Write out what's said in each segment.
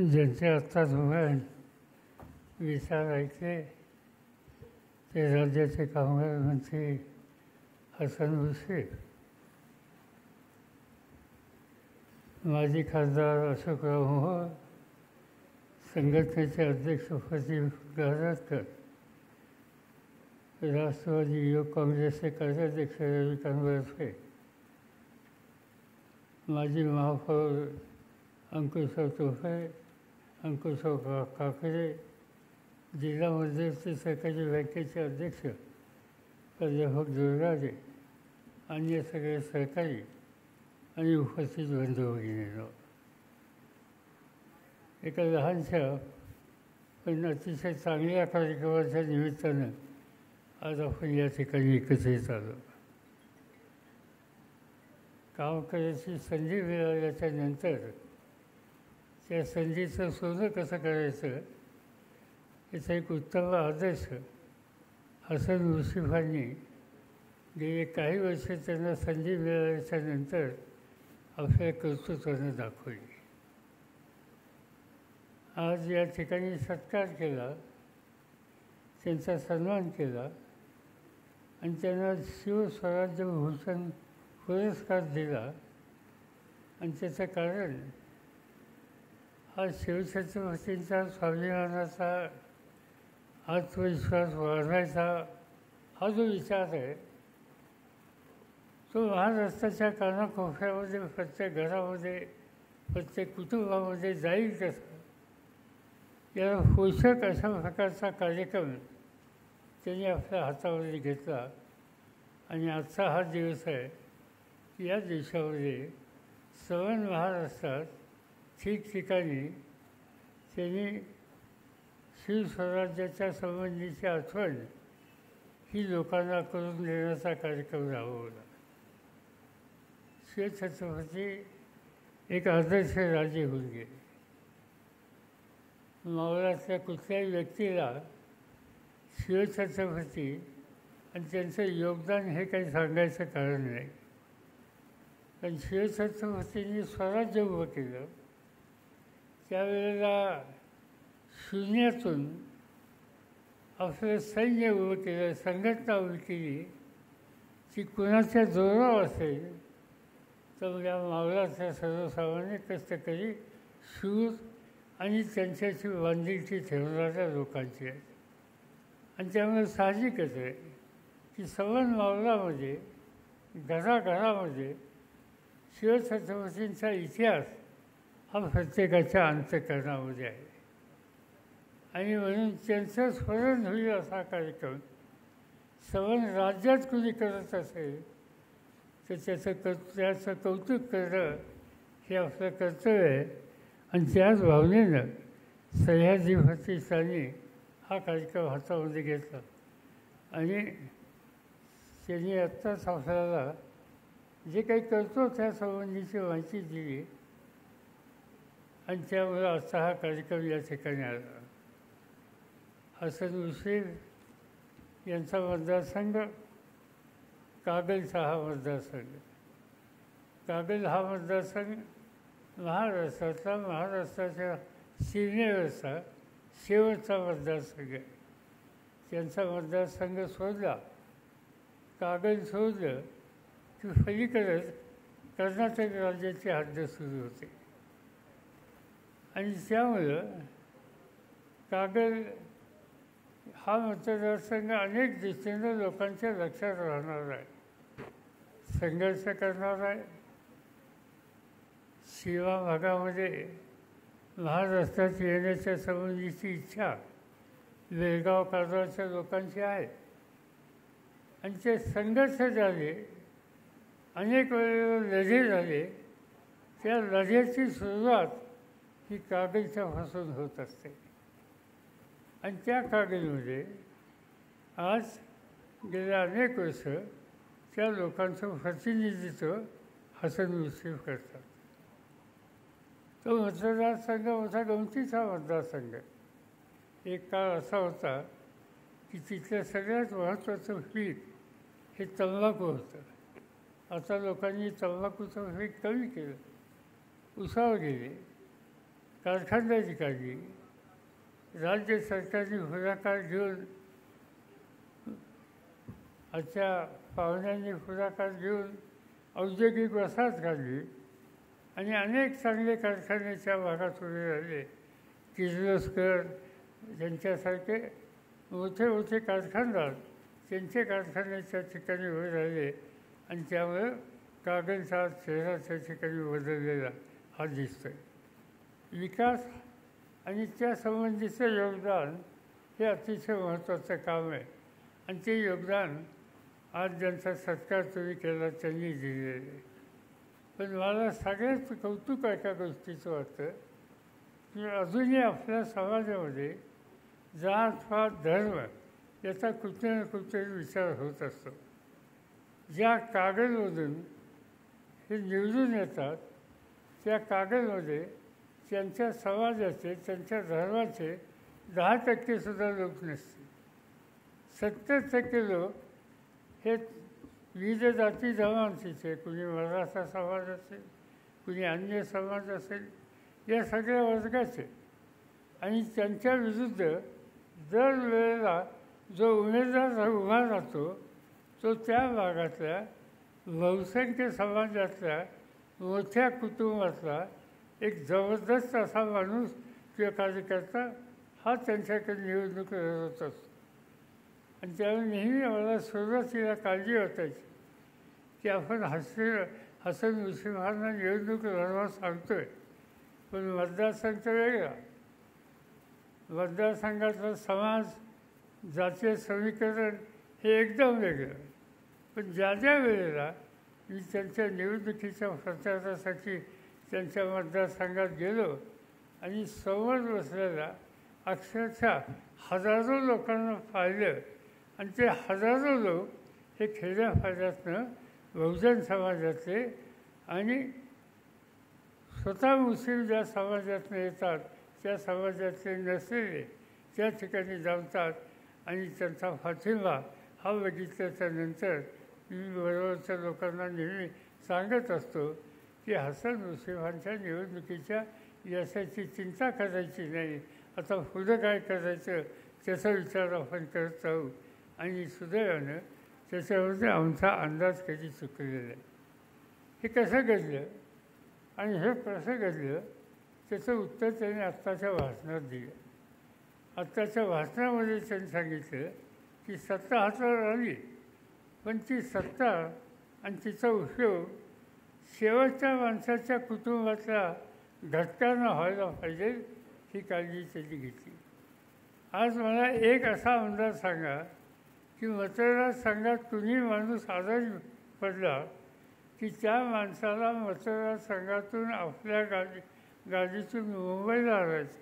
ज्यांचे आत्ता धोरण विचार ऐकले ते राज्याचे कामगार मंत्री हसन मुश्रीफ, माजी खासदार अशोकराव मोहोळ, संघटनेचे अध्यक्ष प्रदीप गारटकर, राष्ट्रवादी युवक काँग्रेसचे कार्याध्यक्ष रविकांत वरसे, माजी महापौर अंकुशराव तोफे, अंकुशराव काकडे, जिल्हा मध्यवर्ती सहकारी बँकेचे अध्यक्ष प्राध्यापक दुर्राजे, अन्य सगळे सहकारी आणि उपस्थित बंधू भगिनींनो, एका लहानशा पण अतिशय चांगल्या कार्यक्रमाच्या निमित्तानं आज आपण या ठिकाणी एकत्रित आलो. काम करायची संधी मिळाल्याच्या नंतर त्या संधीचं सोनं कसं करायचं याचा एक उत्तम आदर्श हसन मुश्रीफांनी गेले काही वर्ष त्यांना संधी मिळाल्याच्या नंतर आपल्या कर्तृत्वानं दाखवली. आज या ठिकाणी सत्कार केला, त्यांचा सन्मान केला आणि त्यांना शिवस्वराज्य भूषण पुरस्कार दिला. आणि त्याचं कारण हा शिवछत्रपतींचा स्वाभिमानाचा आत्मविश्वास वाढवायचा हा जो विचार आहे तो महाराष्ट्राच्या कानाकोपऱ्यामध्ये, प्रत्येक घरामध्ये, प्रत्येक कुटुंबामध्ये जाईल कसं, याला पोषक अशा प्रकारचा कार्यक्रम त्यांनी आपल्या हातामध्ये घेतला. आणि आजचा हा दिवस आहे की या दिवसामध्ये सवन महाराष्ट्रात ठिकठिकाणी त्यांनी शिवस्वराज्याच्या संबंधीची आठवण ही लोकांना करून देण्याचा कार्यक्रम राबवला. शिवछत्रपती एक आदर्श राजे होऊन गेले. मावळातल्या कुठल्याही व्यक्तीला शिवछत्रपती आणि त्यांचं योगदान हे काही सांगायचं कारण नाही. पण शिवछत्रपतींनी स्वराज्य उभं केलं त्यावेळेला शून्यातून आपलं सैन्य उभं केलं, संघटना उभी केली. ती कुणाच्या जोरावर असेल तर या मावळातल्या सर्वसामान्य कष्टकरी शूर आणि त्यांच्याशी बांधिलकी ठेवणाऱ्या लोकांची आहे. आणि त्यामुळे साहजिकच आहे की सवन मावळामध्ये घराघरामध्ये शिवछत्रपतींचा इतिहास हा प्रत्येकाच्या अंतःकरणामध्ये आहे. आणि म्हणून त्यांचं स्मरण होईल असा कार्यक्रम सवन राज्यात कुणी करत असेल तर त्याचं कौतुक करणं हे आपलं कर्तव्य आहे. आणि त्याच भावनेनं सह्याद्री फडणवीसांनी हा कार्यक्रम हातामध्ये घेतला. आणि त्यांनी आत्ताच आपल्याला जे काही करतो त्या संबंधीची माहिती दिली आणि त्यामुळे आजचा हा कार्यक्रम या ठिकाणी आला. हसन मुश्रीफ यांचा मतदारसंघ कागलचा हा मतदारसंघ. कागल हा मतदारसंघ महाराष्ट्राच्या सीमेवरचा शेवटचा मतदारसंघ आहे. त्यांचा मतदारसंघ सोडला, कागल सोडलं की पलीकडेच कर्नाटक राज्याची हद्द सुरू होते. आणि त्यामुळं कागल हा मतदारसंघ अनेक दृष्टीनं लोकांच्या लक्षात राहणार आहे, संघर्ष करणार आहे. सीमा भागामध्ये महाराष्ट्रात येण्याच्या संबंधीची इच्छा बेळगाव कारवारच्या लोकांची आहे. आणि ते संघर्ष झाले, अनेक वेळेला लढे झाले. त्या लढ्याची सुरुवात ही कागलच्यापासून होत असते. आणि त्या कागलमध्ये आज गेल्या अनेक वर्ष त्या लोकांचं प्रतिनिधित्व हसन मुश्रीफ करतात. तो मतदारसंघ मोठा गमतीचा मतदारसंघ. एक काळ असा होता की तिथलं सगळ्यात महत्त्वाचं पीक हे तंबाखू होतं. आता लोकांनी तंबाखूचं पीक कमी केलं, उसावर गेले. कारखानदारी काढली, राज्य सरकारने पुढाकार घेऊन आजच्या पाहुण्यांनी पुढाकार घेऊन औद्योगिक वसाहत काढली आणि अनेक चांगले कारखान्याच्या भागात उभे राहिले. किर्लोस्कर यांच्यासारखे मोठे मोठे कारखानदार त्यांचे कारखान्याच्या ठिकाणी उभे राहिले आणि त्यामुळे कागदचा शहराच्या ठिकाणी बदललेला हा दिसतोय. विकास आणि त्या संबंधीचं योगदान हे अतिशय महत्त्वाचं काम आहे आणि ते योगदान आज ज्यांचा सत्कार तुम्ही केला त्यांनी दिलेलं आहे. पण मला सगळ्यात कौतुक एका गोष्टीचं वाटतं की अजूनही आपल्या समाजामध्ये जात पात धर्म याचा कुठे ना कुठेतरी विचार होत असतो. ज्या कागदमधून हे निवडून येतात त्या कागदमध्ये त्यांच्या समाजाचे त्यांच्या धर्माचे 10% लोक नसतील. 70% लोक हे विविध जाती जमातीचे, कुणी मराठा समाज असेल, कुणी अन्य समाज असेल, या सगळ्या वर्गाचे. आणि त्यांच्या विरुद्ध दरवेळेला जो उमेदवार उभा राहतो तो त्या भागातल्या बहुसंख्य समाजातल्या मोठ्या कुटुंबातला एक जबरदस्त असा माणूस किंवा कार्यकर्ता हा त्यांच्याकडे निवडणूक लढवत असतो. आणि त्यामुळे नेहमी मला सुरुवातीला काळजी वाटायची की आपण हसन मुश्रीफांना निवडणूक लढवा सांगतो आहे, पण मतदारसंघ तर वेगळा. मतदारसंघातला समाज जातीय समीकरण हे एकदम वेगळं. पण ज्या ज्या वेळेला मी त्यांच्या निवडणुकीच्या प्रचारासाठी त्यांच्या मतदारसंघात गेलो आणि समोर बसलेल्या अक्षरशः हजारो लोकांना पाहिलं आणि ते हजारो लोक हे खेड्यापाड्यातनं बहुजन समाजातले आणि स्वतः मुस्लिम ज्या समाजातून येतात त्या समाजातले नसलेले त्या ठिकाणी जमतात आणि त्यांचा पाठिंबा हा बघितल्याच्यानंतर मी बरोबरच्या लोकांना नेहमी सांगत असतो की हसन मुश्रीफांच्या निवडणुकीच्या यशाची चिंता करायची नाही, आता पुढं काय करायचं त्याचा विचार आपण करत राहू. आणि सुदैवानं त्याच्यामध्ये आमचा अंदाज कधी चुकलेला आहे. हे कसं घडलं आणि हे कसं घडलं त्याचं उत्तर त्यांनी आत्ताच्या भाषणात दिलं. आत्ताच्या भाषणामध्ये त्यांनी सांगितलं की सत्ता हातावर आली, पण ती सत्ता आणि तिचा उपयोग शेवटच्या माणसाच्या कुटुंबातल्या घटकांना व्हायला पाहिजे ही काळजी त्यांनी घेतली. आज मला एक असा अंदाज सांगा की मतदारसंघात कुणी माणूस आजारी पडला की त्या माणसाला मतदारसंघातून आपल्या गाडीतून मुंबईला आणायचं,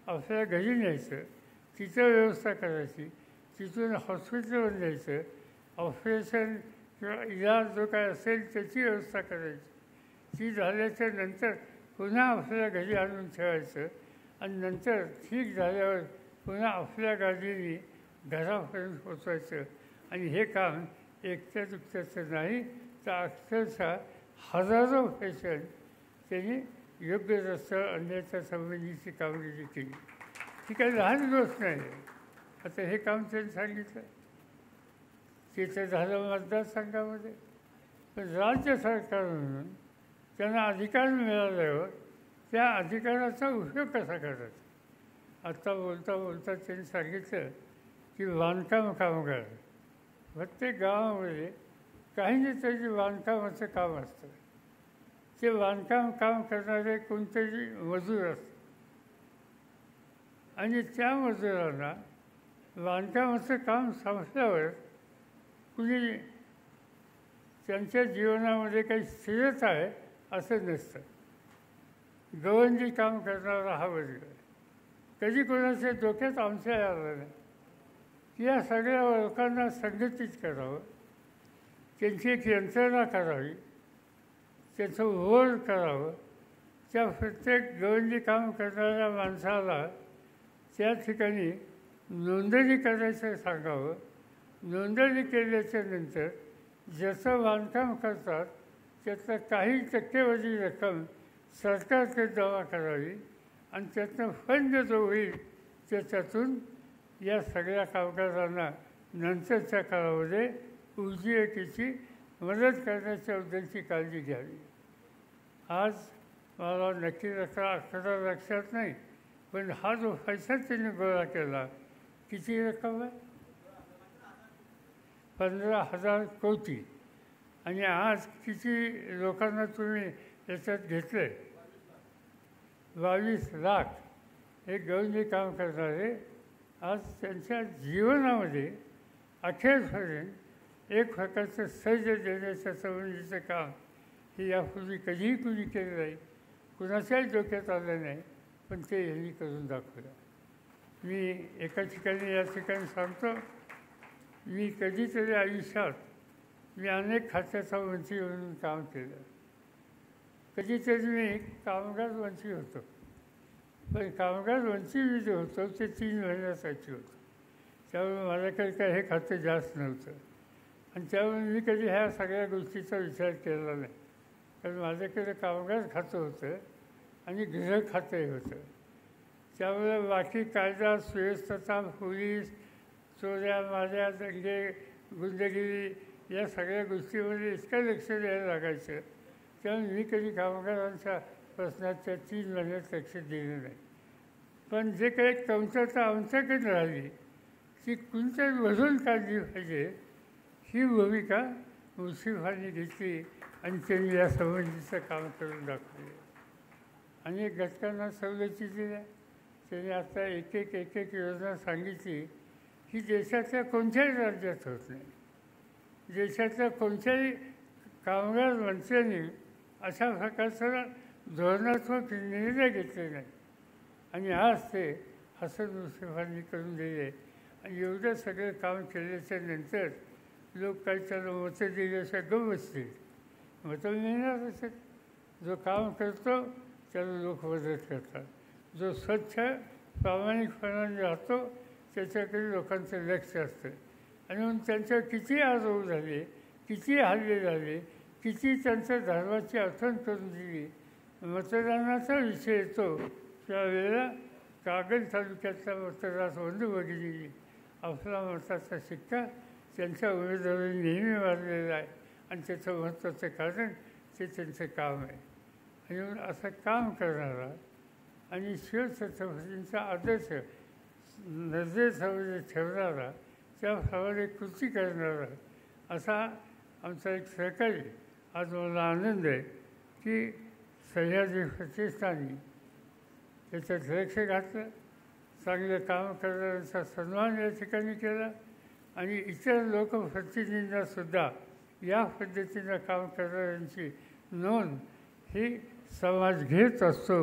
आपल्या घरी न्यायचं, तिथं व्यवस्था करायची, तिथून हॉस्पिटलवर न्यायचं, ऑपरेशन किंवा इलाज जो काय असेल त्याची व्यवस्था करायची. ती झाल्याच्या नंतर पुन्हा आपल्या घरी आणून ठेवायचं आणि नंतर ठीक झाल्यावर पुन्हा आपल्या गाडीने घरापर्यंत पोचवायचं. आणि हे काम एकट्या दुकट्याचं नाही तर अक्षरशः हजारो पेशंट त्यांनी योग्य रस्त्यावर आणण्याच्या संबंधीची कामगिरी केली. ही काही लहान गोष्ट नाही. आता हे काम त्यांनी सांगितलं तिथे झालं मतदारसंघामध्ये. पण राज्य सरकार म्हणून त्यांना अधिकार मिळाल्यावर त्या अधिकाराचा उपयोग कसा करायचा. आत्ता बोलता बोलता त्यांनी सांगितलं की बांधकाम कामगार प्रत्येक गावामध्ये काही ना तरी बांधकामाचं काम असतं. ते बांधकाम काम करणारे कोणतेही मजूर असतात आणि त्या मजुरांना बांधकामाचं काम संपल्यावर कुणी त्यांच्या जीवनामध्ये काही स्थिरता आहे असं नसतं. गवंडी काम करणारा हा वर्ग कधी कोणाच्या डोक्यात आमच्या आलं नाही की या सगळ्या लोकांना संघटित करावं, त्यांची एक यंत्रणा करावी, त्याचं ओढ करावं. त्या प्रत्येक गवंडी काम करणाऱ्या माणसाला त्या ठिकाणी नोंदणी करायचं सांगावं. नोंदणी केल्याच्या नंतर ज्याचं बांधकाम करतात त्यातलं काही टक्केवारी रक्कम सरकारकडे जमा करावी आणि त्यातनं फंड जो होईल त्याच्यातून या सगळ्या कामगारांना नंतरच्या काळामध्ये उजिएटीची मदत करण्याच्या बद्दलची काळजी घ्यावी. आज मला नक्की आकडा लक्षात नाही, पण हा जो पैसा त्यांनी गोळा केला, किती रक्कम आहे? 15,000 कोटी. आणि आज किती लोकांना तुम्ही याच्यात घेतलं आहे? 22 लाख. हे गौंडी काम करणारे आज त्यांच्या जीवनामध्ये अखेरपर्यंत एक प्रकारचं सैज देण्याच्या संबंधीचं काम हे यापूर्वी कधीही कुणी केलं नाही, कुणाच्याही डोक्यात आलं नाही, पण ते यांनी करून दाखवलं. मी एका ठिकाणी या ठिकाणी सांगतो, मी कधीतरी आयुष्यात मी अनेक खात्याचा मंत्री म्हणून काम केलं. कधीतरी मी कामगार मंत्री होतो, पण कामगार मंत्री मी जे होतो ते 3 महिन्यासाठी होतो. त्यामुळे माझ्याकडे काय हे खातं जास्त नव्हतं आणि त्यामुळे मी कधी ह्या सगळ्या गोष्टीचा विचार केला नाही. कारण माझ्याकडे कामगार खातं होतं आणि गृह खातंही होतं. त्यामुळे बाकी कायदा सुव्यवस्था, पोलीस, चोऱ्या माऱ्या, दंगे, गुंडगिरी या सगळ्या गोष्टीमध्ये इतकं लक्ष द्यायला लागायचं. त्यामुळे मी कधी कामगारांच्या प्रश्नाच्या 3 महिन्यात लक्ष दिलं नाही. पण जे काही कमतरता आमच्याकडे राहिली ती कुणीतरी वजून काढली पाहिजे, ही भूमिका मुन्सिफांनी घेतली आणि त्यांनी या संबंधीचं काम करून दाखवले. अनेक घटकांना सवलती दिल्या. त्यांनी आता एक एक योजना सांगितली ही देशातल्या कोणत्याही राज्यात होत नाही. देशातल्या कोणत्याही कामगार मंत्र्यांनी अशा प्रकारचा धोरणात्मक निर्णय घेतले नाही. आणि आज ते हसन मुश्रीफांनी करून दिले. आणि एवढं सगळं काम केल्याच्या नंतर लोक काही त्याला मतं दिल्याशिवाय गप्प बसतील. मतं मिळणार असेल. जो काम करतो त्याला लोक मदत करतात. जो स्वच्छ प्रामाणिकपणाने राहतो त्याच्याकडे लोकांचं लक्ष असतं. आणि म्हणून त्यांच्यावर किती आरोप झाले, किती हल्ले झाले, किती त्यांच्या धर्माची आठवण करून दिली, मतदानाचा विषय येतो त्यावेळेला कागल तालुक्यातल्या मतदार भगिनी आपला मताचा शिक्का त्यांच्या उमेदवारी नेहमी मारलेला आहे. आणि त्याचं महत्त्वाचं कारण ते त्यांचं काम आहे. आणि म्हणून असं काम करणारा आणि शिवछत्रपतींचा आदर्श नजरेसमोर ठेवणारा, त्याप्रमाणे कृती करणारा असा आमचा एक सहकारी. आज मला आनंद आहे की सह्याद्री प्रतिष्ठाननी त्याच्यात लक्ष घातलं, चांगलं काम करणाऱ्यांचा सन्मान या ठिकाणी केला आणि इतर लोकप्रतिनिधींनासुद्धा या पद्धतीनं काम करणाऱ्यांची नोंद ही समाज घेत असतो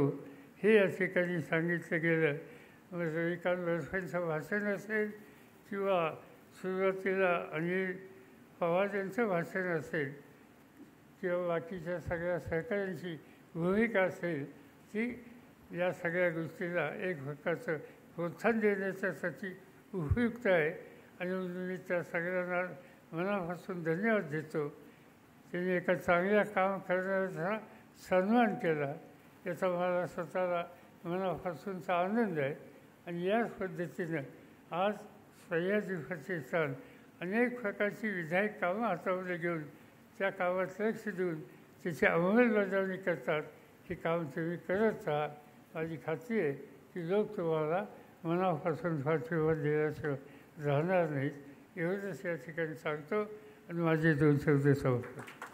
हे या ठिकाणी सांगितलं गेलं. मग रविकांत बर्फेंचं भाषण असेल किंवा सुरुवातीला अनिल पवार यांचं भाषण असेल किंवा बाकीच्या सगळ्या सहकाऱ्यांची भूमिका असेल, ती या सगळ्या गोष्टीला एक प्रकारचं प्रोत्साहन देण्याच्यासाठी उपयुक्त आहे. आणि मी त्या सगळ्यांना मनापासून धन्यवाद देतो. त्यांनी एका चांगल्या काम करण्याचा सन्मान केला याचा मला स्वतःला मनापासूनचा आनंद आहे. आणि याच पद्धतीनं आज सह्याद्री प्रतिष्ठान अनेक प्रकारची विधायक कामं हातामध्ये घेऊन त्या कामात लक्ष देऊन त्याची अंमलबजावणी करतात. हे काम तुम्ही करत राहा. माझी खात्री आहे की लोक तुम्हाला मनापासून पाठिंबा दिल्याशिवाय राहणार नाहीत. एवढंच या ठिकाणी सांगतो आणि माझे 2 शब्द संपतात.